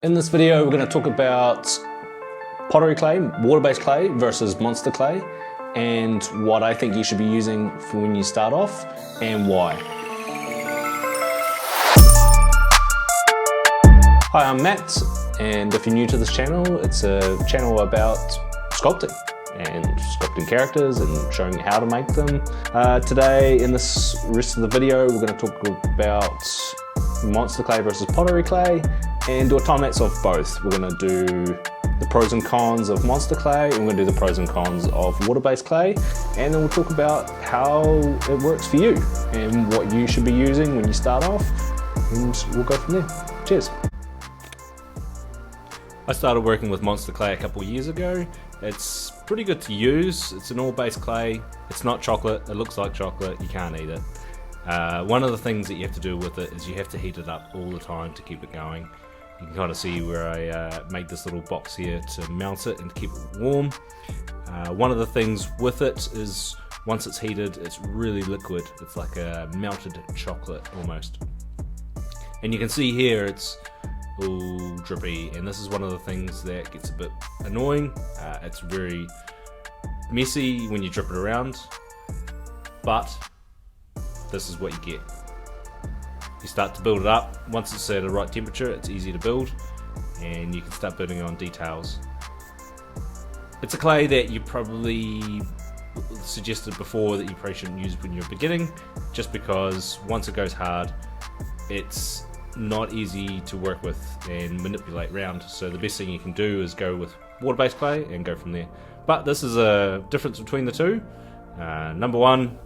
In this video, we're going to talk about pottery clay, water-based clay versus monster clay, and what I think you should be using for when you start off and why. Hi, I'm Matt, and if you're new to this channel, it's a channel about sculpting and sculpting characters and showing you how to make them. Today, in this rest of the video, we're going to talk about monster clay versus pottery clay and do a time lapse of both. We're going to do the pros and cons of monster clay, and we're going to do the pros and cons of water-based clay, and then we'll talk about how it works for you and what you should be using when you start off, and we'll go from there. Cheers. I started working with monster clay a couple of years ago. It's pretty good to use. It's an oil-based clay. It's not chocolate. It looks like chocolate. You can't eat it. One of the things that you have to do with it is you have to heat it up all the time to keep it going. You can kind of see where I made this little box here to mount it and keep it warm. One of the things with it is once it's heated, it's really liquid. It's like a melted chocolate almost. And you can see here it's all drippy, and this is one of the things that gets a bit annoying. It's very messy when you drip it around, but this is what you get. You start to build it up. Once it's at the right temperature, it's easy to build, and you can start building on details. It's a clay that you probably suggested before that you probably shouldn't use when you're beginning, just because once it goes hard, it's not easy to work with and manipulate around. So the best thing you can do is go with water-based clay and go from there. But this is a difference between the two. Number one,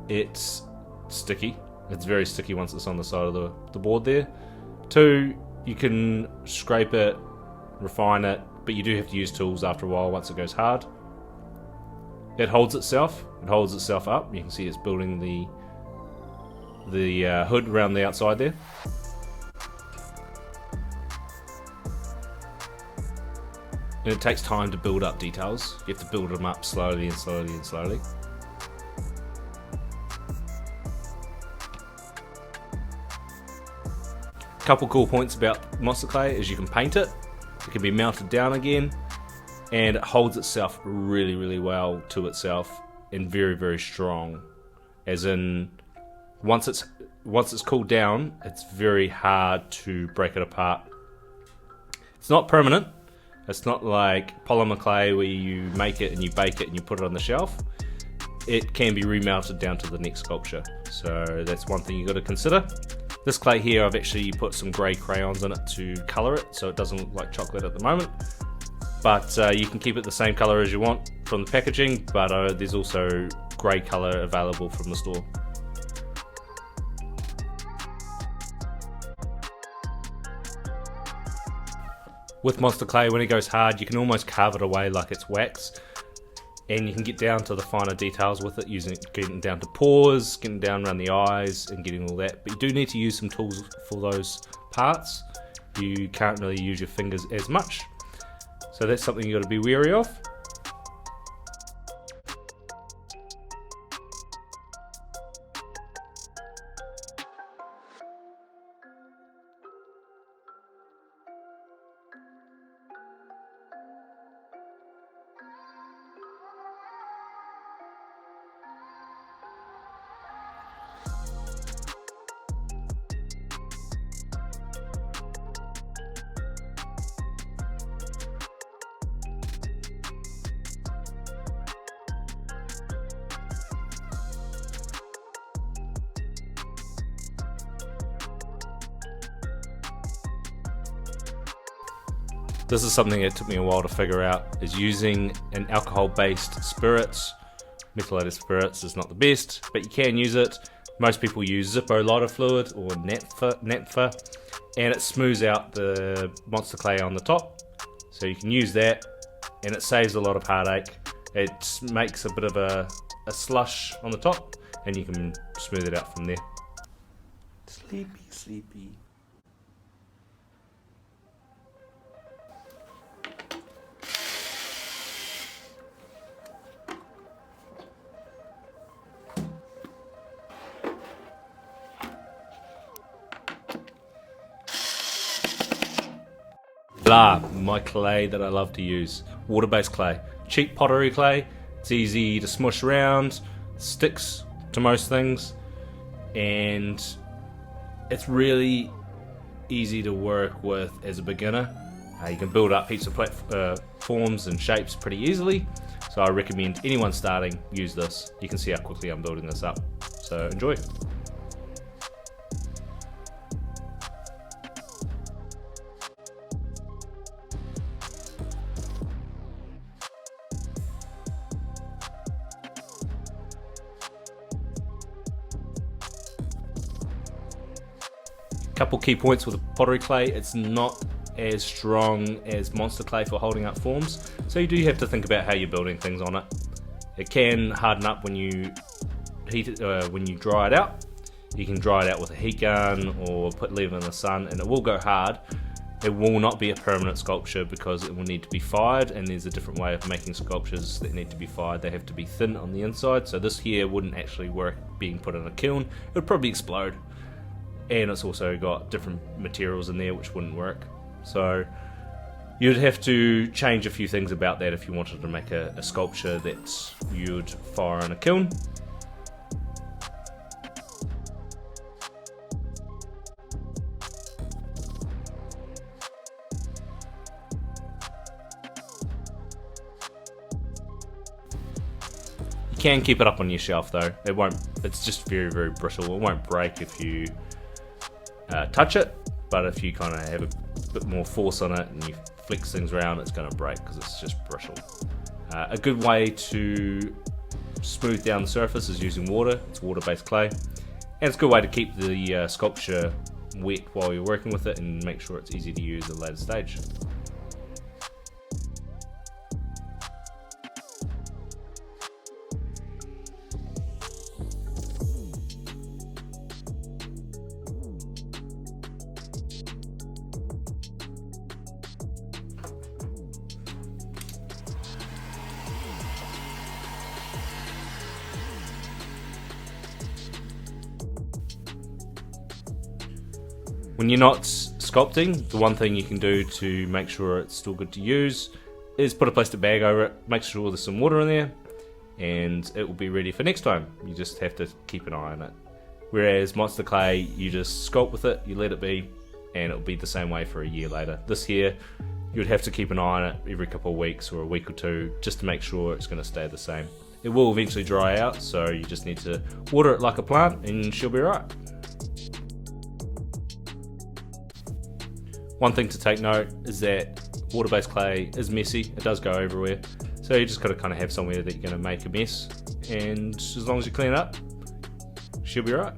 it's sticky. It's very sticky once it's on the side of the board there. Two, you can scrape it, refine it, but you do have to use tools after a while once it goes hard. It holds itself up. You can see it's building the hood around the outside there. And it takes time to build up details. You have to build them up slowly and slowly and slowly. Couple cool points about monster clay is you can paint it. It can be melted down again, and it holds itself really well to itself and very strong. As in, once it's cooled down, it's very hard to break it apart. It's not permanent. It's not like polymer clay where you make it and you bake it and you put it on the shelf. It can be remelted down to the next sculpture. So that's one thing you got to consider. This clay here, I've actually put some grey crayons in it to colour it, so it doesn't look like chocolate at the moment. But you can keep it the same colour as you want from the packaging, but there's also grey colour available from the store. With monster clay, when it goes hard, you can almost carve it away like it's wax, and you can get down to the finer details with it, getting down to pores, getting down around the eyes and getting all that. But you do need to use some tools for those parts. You can't really use your fingers as much, so that's something you got to be wary of. This is something that took me a while to figure out, is using an alcohol-based spirits. Methylated spirits is not the best, but you can use it. Most people use Zippo lighter fluid or naphtha, and it smooths out the monster clay on the top. So you can use that, and it saves a lot of heartache. It makes a bit of a slush on the top, and you can smooth it out from there. Sleepy. My clay that I love to use, water-based clay. Cheap pottery clay, it's easy to smush around, sticks to most things, and it's really easy to work with as a beginner. You can build up heaps of forms and shapes pretty easily, so I recommend anyone starting use this. You can see how quickly I'm building this up, so enjoy. Couple key points with the pottery clay: it's not as strong as monster clay for holding up forms, so you do have to think about how you're building things on it. It can harden up when you heat it, when you dry it out. You can dry it out with a heat gun or leave it in the sun, and it will go hard. It will not be a permanent sculpture because it will need to be fired, and there's a different way of making sculptures that need to be fired. They have to be thin on the inside, so this here wouldn't actually work being put in a kiln. It would probably explode. And it's also got different materials in there which wouldn't work. So you'd have to change a few things about that if you wanted to make a sculpture that you'd fire in a kiln. You can keep it up on your shelf though. It won't. It's just very, very brittle. It won't break if you touch it, but if you kind of have a bit more force on it and you flex things around, it's going to break because it's just brittle. A good way to smooth down the surface is using water. It's water-based clay, and it's a good way to keep the sculpture wet while you're working with it and make sure it's easy to use at a later stage. When you're not sculpting, the one thing you can do to make sure it's still good to use is put a plastic bag over it, make sure there's some water in there, and it will be ready for next time. You just have to keep an eye on it. Whereas monster clay, you just sculpt with it, you let it be, and it'll be the same way for a year later. This here, you'd have to keep an eye on it every couple of weeks or a week or two just to make sure it's going to stay the same. It will eventually dry out, so you just need to water it like a plant and she'll be right. One thing to take note is that water-based clay is messy, it does go everywhere, so you just got to kind of have somewhere that you're going to make a mess, and as long as you clean it up, she'll be right.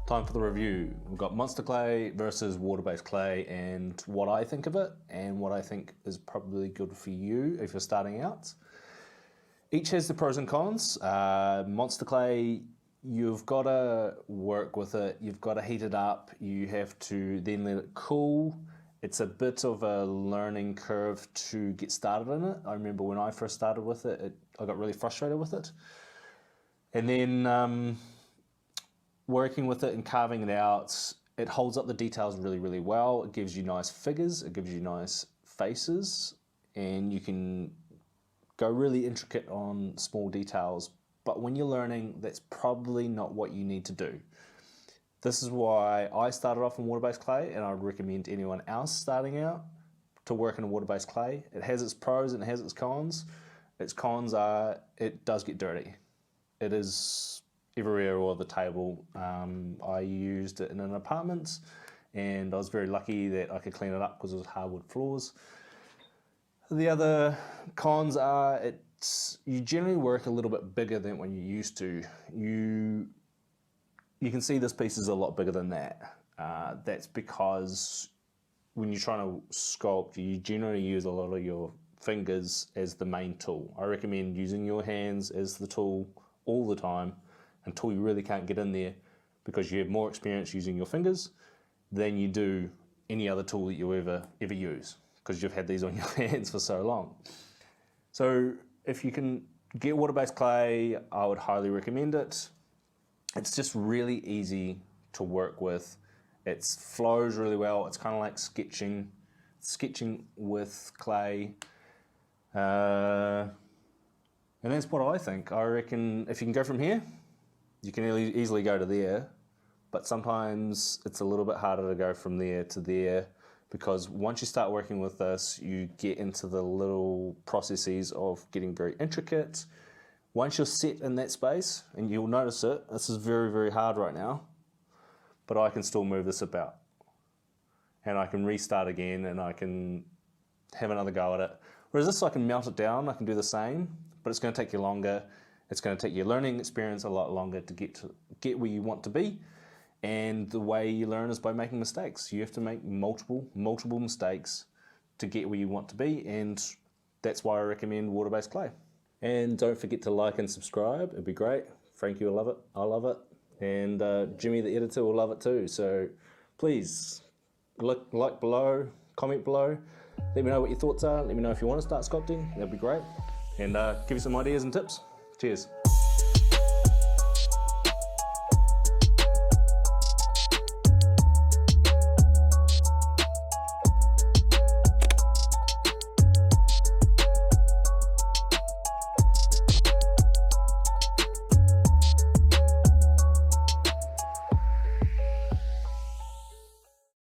Time for the review. We've got monster clay versus water-based clay and what I think of it and what I think is probably good for you if you're starting out. Each has the pros and cons. Monster clay, you've got to work with it, you've got to heat it up, you have to then let it cool. It's a bit of a learning curve to get started in it. I remember when I first started with it, I got really frustrated with it. And then working with it and carving it out, it holds up the details really, really well. It gives you nice figures, it gives you nice faces, and you can go really intricate on small details. But when you're learning, that's probably not what you need to do. This is why I started off in water-based clay, and I would recommend anyone else starting out to work in a water-based clay. It has its pros and it has its cons. Its cons are it does get dirty. It is everywhere all over the table. I used it in an apartment and I was very lucky that I could clean it up because it was hardwood floors. The other cons are you generally work a little bit bigger than when you used to. You can see this piece is a lot bigger than that. That's because when you're trying to sculpt, you generally use a lot of your fingers as the main tool. I recommend using your hands as the tool all the time until you really can't get in there, because you have more experience using your fingers than you do any other tool that you ever use, because you've had these on your hands for so long. So if you can get water-based clay. I would highly recommend it. It's just really easy to work with. It flows really well. It's kind of like sketching with clay. And that's what I think. I reckon if you can go from here, you can easily go to there. But sometimes it's a little bit harder to go from there to there, because once you start working with this, you get into the little processes of getting very intricate. Once you're set in that space, and you'll notice it, this is very, very hard right now, but I can still move this about. And I can restart again, and I can have another go at it. Whereas this, I can melt it down, I can do the same, but it's going to take you longer. It's going to take your learning experience a lot longer to get where you want to be. And the way you learn is by making mistakes. You have to make multiple mistakes to get where you want to be, and that's why I recommend water-based clay. And don't forget to like and subscribe. It'd be great. Frankie will love it. I love it. And Jimmy, the editor, will love it too. So please, like below, comment below. Let me know what your thoughts are. Let me know if you want to start sculpting. That'd be great. And give you some ideas and tips. Cheers.